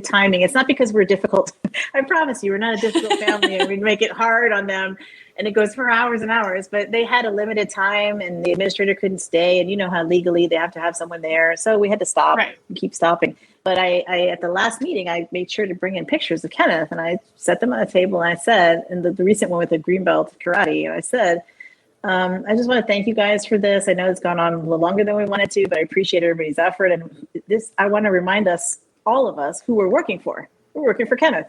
timing. It's not because we're difficult. I promise you, we're not a difficult family, and we make it hard on them, and it goes for hours and hours. But they had a limited time, and the administrator couldn't stay, and you know how legally they have to have someone there, so we had to stop and keep stopping. But I at the last meeting, I made sure to bring in pictures of Kenneth, and I set them on a table, and I said, and the recent one with the green belt karate, I said, I just want to thank you guys for this. I know it's gone on a little longer than we wanted to, but I appreciate everybody's effort. And I want to remind us, all of us, who we're working for. We're working for Kenneth.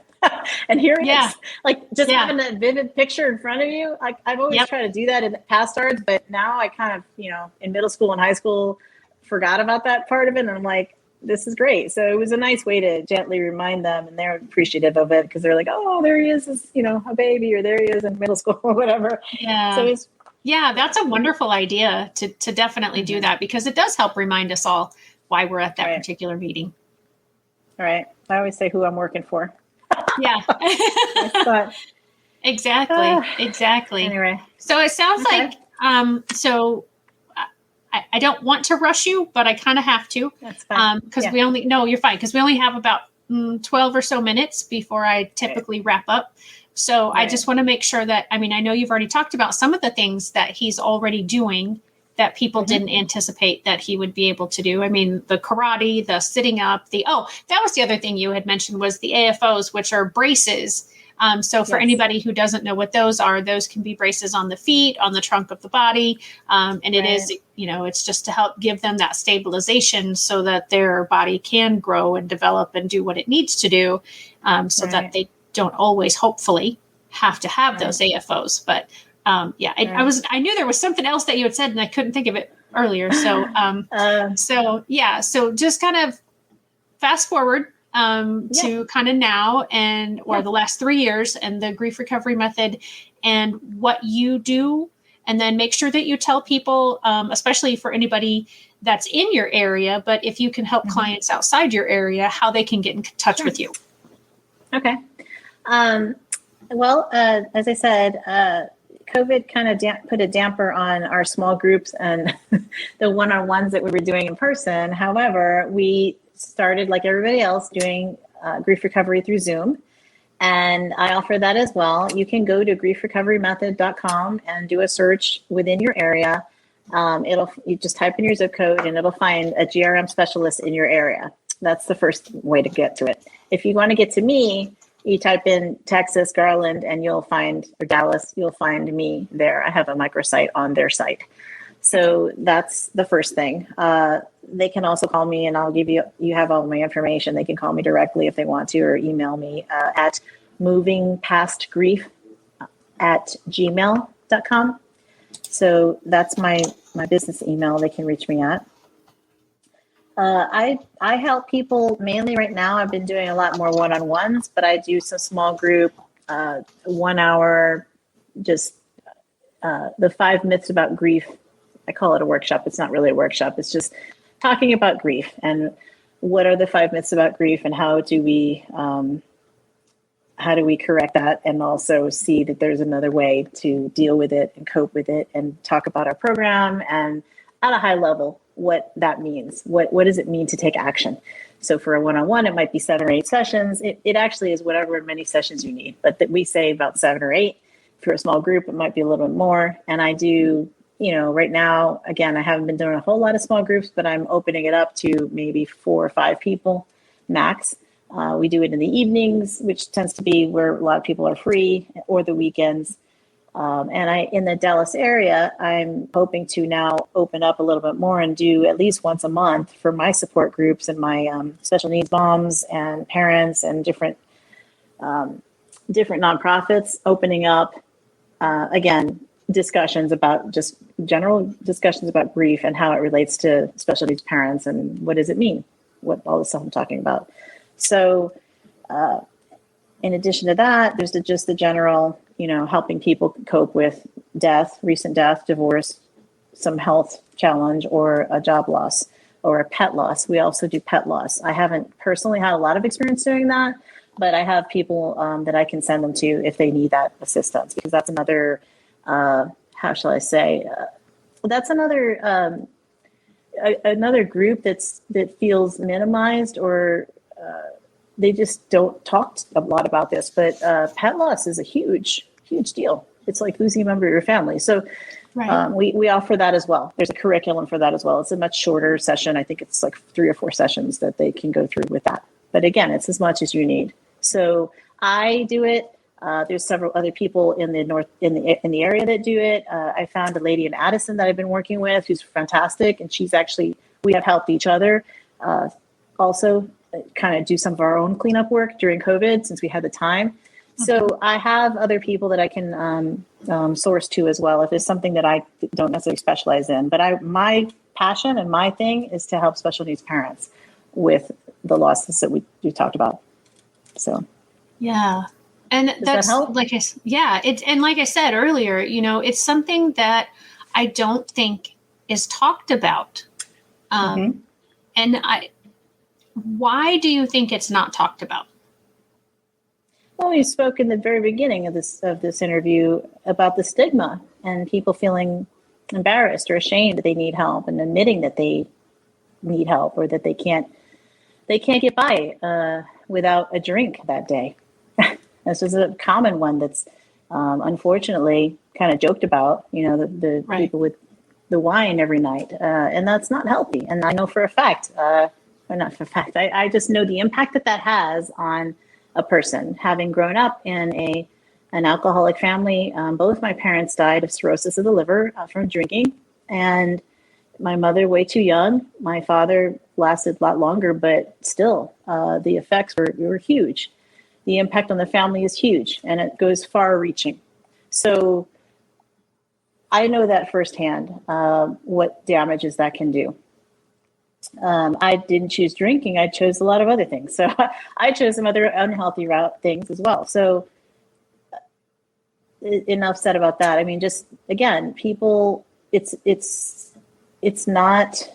And here he is. Like, just having that vivid picture in front of you. I've always tried to do that in past arts, but now I kind of, in middle school and high school, forgot about that part of it. And I'm like, this is great. So it was a nice way to gently remind them, and they're appreciative of it, because they're like, oh, there he is, a baby, or there he is in middle school or whatever. Yeah. So it's, that's a wonderful idea to definitely do that, because it does help remind us all why we're at that particular meeting. All right. I always say who I'm working for. Yeah. Exactly. Anyway. So it sounds like, I don't want to rush you, but I kind of have to. That's fine. Because you're fine. Because we only have about 12 or so minutes before I typically wrap up. So I just want to make sure that, I know you've already talked about some of the things that he's already doing that people didn't anticipate that he would be able to do. The karate, the sitting up, that was the other thing you had mentioned, was the AFOs, which are braces. So for anybody who doesn't know what those are, those can be braces on the feet, on the trunk of the body. And it is, it's just to help give them that stabilization so that their body can grow and develop and do what it needs to do, so that they don't always, hopefully, have to have those AFOs. But I knew there was something else that you had said, and I couldn't think of it earlier. So, so just kind of fast forward to kind of now, or the last 3 years, and the grief recovery method and what you do. And then make sure that you tell people, especially for anybody that's in your area, but if you can help clients outside your area, how they can get in touch with you. Okay. Well, as I said, COVID kind of put a damper on our small groups and the one-on-ones that we were doing in person. However, we started, like everybody else, doing grief recovery through Zoom. And I offer that as well. You can go to griefrecoverymethod.com and do a search within your area. You just type in your zip code, and it'll find a GRM specialist in your area. That's the first way to get to it. If you want to get to me, you type in Texas, Garland, and or Dallas, you'll find me there. I have a microsite on their site. So that's the first thing. They can also call me, and I'll you have all my information. They can call me directly if they want to, or email me at movingpastgrief@gmail.com. So that's my business email they can reach me at. I help people mainly right now. I've been doing a lot more one-on-ones, but I do some small group, 1 hour, just the 5 myths about grief. I call it a workshop. It's not really a workshop. It's just talking about grief and what are the 5 myths about grief, and how do we how do we correct that and also see that there's another way to deal with it and cope with it and talk about our program and at a high level what that means. What does it mean to take action? So for a one-on-one, it might be 7 or 8 sessions. It actually is whatever many sessions you need, but that we say about 7 or 8. For a small group, it might be a little bit more. And I do, right now, again, I haven't been doing a whole lot of small groups, but I'm opening it up to maybe 4 or 5 people max. We do it in the evenings, which tends to be where a lot of people are free, or the weekends. And in the Dallas area, I'm hoping to now open up a little bit more and do at least once a month for my support groups and my special needs moms and parents and different nonprofits, opening up, again, discussions about just general discussions about grief and how it relates to special needs parents and what does it mean, what all the stuff I'm talking about. So in addition to that, there's just the general, helping people cope with death, recent death, divorce, some health challenge, or a job loss or a pet loss. We also do pet loss. I haven't personally had a lot of experience doing that, but I have people that I can send them to if they need that assistance, because that's another, how shall I say, that's another another group that feels minimized, or they just don't talk a lot about this. But pet loss is a huge deal. It's like losing a member of your family. So Right. We offer that as well. There's a curriculum for that as well. It's a much shorter session. I think it's like 3 or 4 sessions that they can go through with that. But again, it's as much as you need. So I do it. There's several other people in the area that do it. I found a lady in Addison that I've been working with who's fantastic, and we have helped each other. Also, kind of do some of our own cleanup work during COVID since we had the time. So I have other people that I can source to as well if it's something that I don't necessarily specialize in. But my passion and my thing is to help special needs parents with the losses that we talked about. So yeah, and does that's that help? and like I said earlier, it's something that I don't think is talked about. And why do you think it's not talked about? Well, we spoke in the very beginning of this interview about the stigma and people feeling embarrassed or ashamed that they need help and admitting that they need help, or that they can't get by without a drink that day. This is a common one that's unfortunately kind of joked about. The Right. people with the wine every night, and that's not healthy. And I know for a fact, or not for a fact, I just know the impact that has on a person. Having grown up in an alcoholic family, both my parents died of cirrhosis of the liver from drinking, and my mother way too young. My father lasted a lot longer, but still, the effects were huge. The impact on the family is huge, and it goes far-reaching. So I know that firsthand, what damages that can do. I didn't choose drinking. I chose a lot of other things. So I chose some other unhealthy things as well. So enough said about that. I mean, just again, people, it's not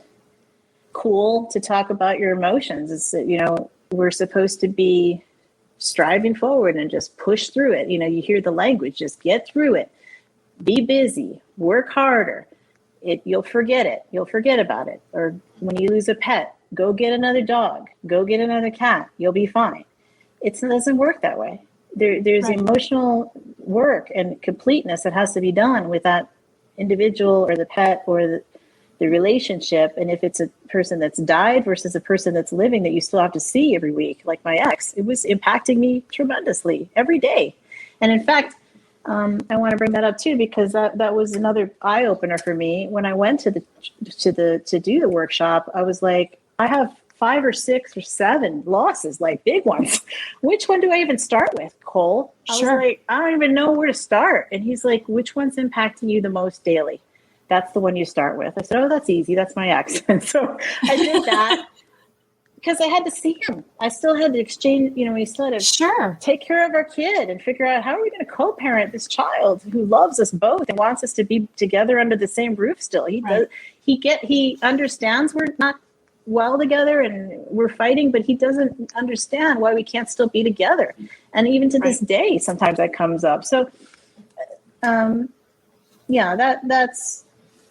cool to talk about your emotions. It's, we're supposed to be striving forward and just push through it. You hear the language, just get through it, be busy, work harder. You'll forget it. You'll forget about it. Or when you lose a pet, go get another dog, go get another cat. You'll be fine. It doesn't work that way. There's Right. emotional work and completeness that has to be done with that individual or the pet or the relationship. And if it's a person that's died versus a person that's living that you still have to see every week, like my ex, it was impacting me tremendously every day. And in fact, I want to bring that up too, because that was another eye opener for me. When I went to do the workshop, I was like, I have 5 or 6 or 7 losses, like big ones. Which one do I even start with, Cole? I Sure. was like, I don't even know where to start. And he's like, which one's impacting you the most daily? That's the one you start with. I said, oh, that's easy. That's my ex. And so I did that. Because I had to see him. I still had to exchange, we still had to Sure. take care of our kid and figure out how are we going to co-parent this child who loves us both and wants us to be together under the same roof still. He Right. does. He understands we're not well together and we're fighting, but he doesn't understand why we can't still be together. And even to this day, sometimes that comes up. So, that's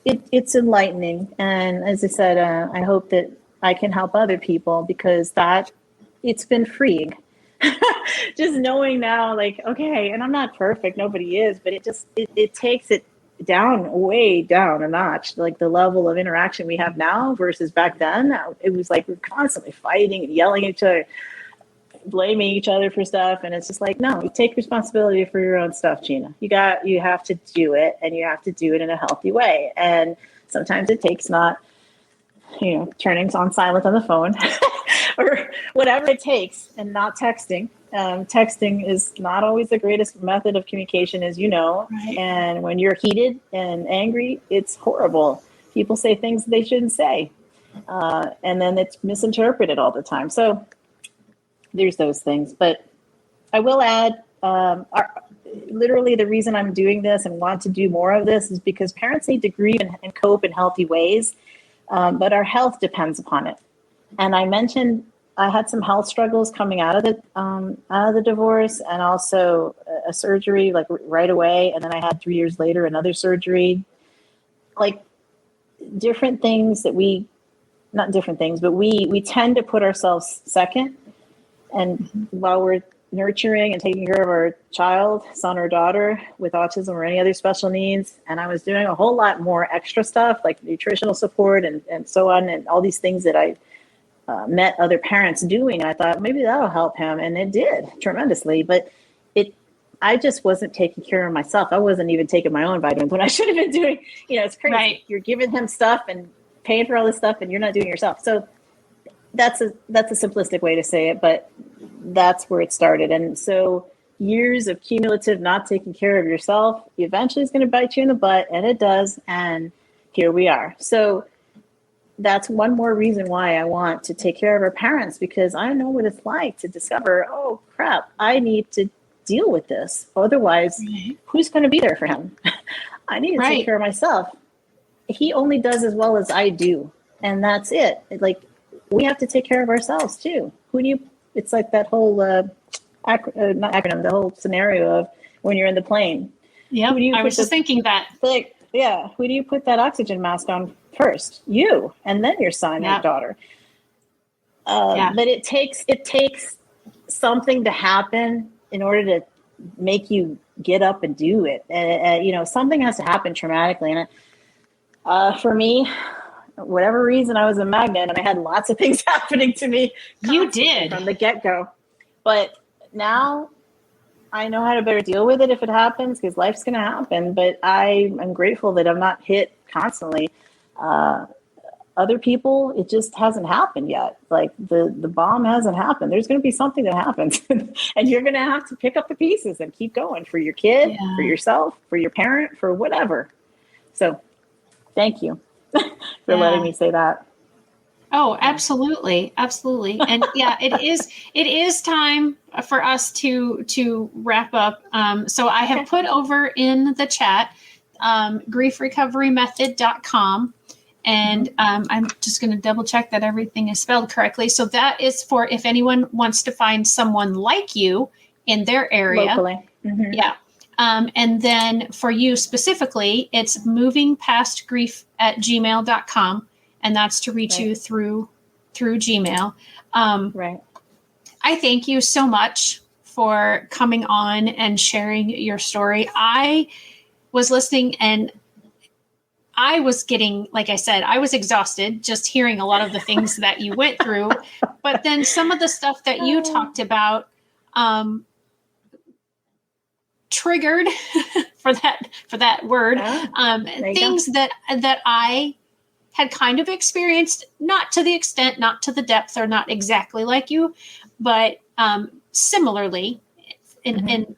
it. It's enlightening. And as I said, I hope that I can help other people, because it's been freeing. Just knowing now, like, okay, and I'm not perfect, nobody is, but it takes it way down a notch, like the level of interaction we have now versus back then. It was like we're constantly fighting and yelling at each other, blaming each other for stuff, and it's just like, no, you take responsibility for your own stuff, Gina. You have to do it, and you have to do it in a healthy way. And sometimes it takes not turning on silent on the phone or whatever it takes, and not texting. Texting is not always the greatest method of communication, as you know. Right. And when you're heated and angry, it's horrible. People say things they shouldn't say. And then it's misinterpreted all the time. So there's those things. But I will add, literally the reason I'm doing this and want to do more of this is because parents need to grieve and cope in healthy ways. But our health depends upon it. And I mentioned I had some health struggles coming out of the divorce, and also a surgery like right away. And then I had 3 years later another surgery. Like different things that not different things, but we tend to put ourselves second. And while we're nurturing and taking care of our child, son or daughter with autism or any other special needs, and I was doing a whole lot more extra stuff like nutritional support and so on, and all these things that I met other parents doing. I thought maybe that'll help him, and it did tremendously. But I just wasn't taking care of myself. I wasn't even taking my own vitamins when I should have been doing. It's crazy. Right. You're giving him stuff and paying for all this stuff, and you're not doing it yourself. So that's a simplistic way to say it, but that's where it started. And so years of cumulative not taking care of yourself eventually is going to bite you in the butt, and it does. And here we are. So that's one more reason why I want to take care of our parents, because I know what it's like to discover, oh crap, I need to deal with this. Otherwise, who's going to be there for him? I need to take care of myself. He only does as well as I do. And that's it. Like, we have to take care of ourselves too. It's like that whole, not acronym, the whole scenario of when you're in the plane. Yeah, I was just thinking that. Who do you put that oxygen mask on first? You, and then your son and daughter. But it takes something to happen in order to make you get up and do it. And something has to happen traumatically. And for me, whatever reason, I was a magnet, and I had lots of things happening to me. You did from the get-go. But now I know how to better deal with it if it happens, because life's going to happen. But I am grateful that I'm not hit constantly. Other people, it just hasn't happened yet. Like the bomb hasn't happened. There's going to be something that happens, and you're going to have to pick up the pieces and keep going for your kid, for yourself, for your parent, for whatever. So thank you for letting me say that. Oh, absolutely. Absolutely. And it is time for us to wrap up. So I have put over in the chat, griefrecoverymethod.com. And I'm just going to double check that everything is spelled correctly. So that is for if anyone wants to find someone like you in their area. Locally. Mm-hmm. Yeah. And then for you specifically, it's movingpastgrief@gmail.com. And that's to reach you through Gmail. Right. I thank you so much for coming on and sharing your story. I was listening, and I was getting, like I said, I was exhausted just hearing a lot of the things that you went through. But then some of the stuff that you talked about triggered for that word, things that I had kind of experienced, not to the extent, not to the depth, or not exactly like you, but similarly. And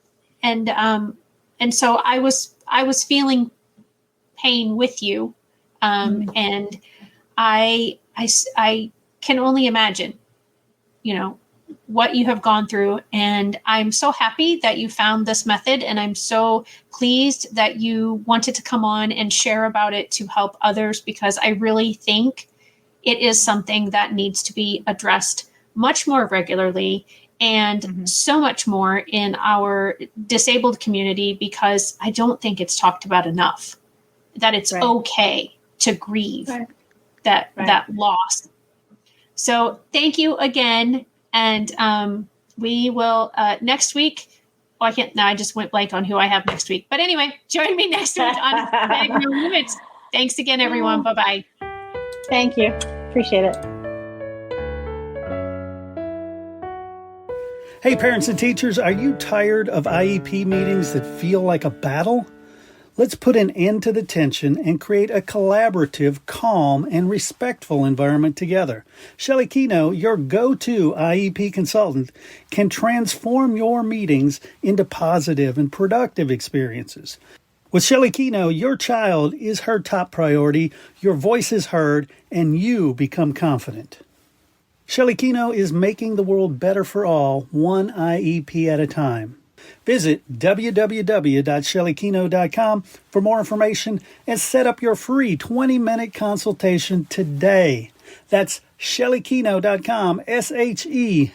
so I was feeling pain with you. And I can only imagine, what you have gone through. And I'm so happy that you found this method. And I'm so pleased that you wanted to come on and share about it to help others, because I really think it is something that needs to be addressed much more regularly and so much more in our disabled community, because I don't think it's talked about enough, that it's okay to grieve that loss. So thank you again. And we will next week. Oh, I can't. Now I just went blank on who I have next week. But anyway, join me next week on Hashtag No Limits. Thanks again, everyone. Bye-bye. Thank you. Appreciate it. Hey, parents and teachers, are you tired of IEP meetings that feel like a battle? Let's put an end to the tension and create a collaborative, calm, and respectful environment together. Shelley Keno, your go-to IEP consultant, can transform your meetings into positive and productive experiences. With Shelley Keno, your child is her top priority, your voice is heard, and you become confident. Shelley Keno is making the world better for all, one IEP at a time. Visit www.shelleykeno.com for more information and set up your free 20-minute consultation today. That's shelleykeno.com, SHELLEYKENOW.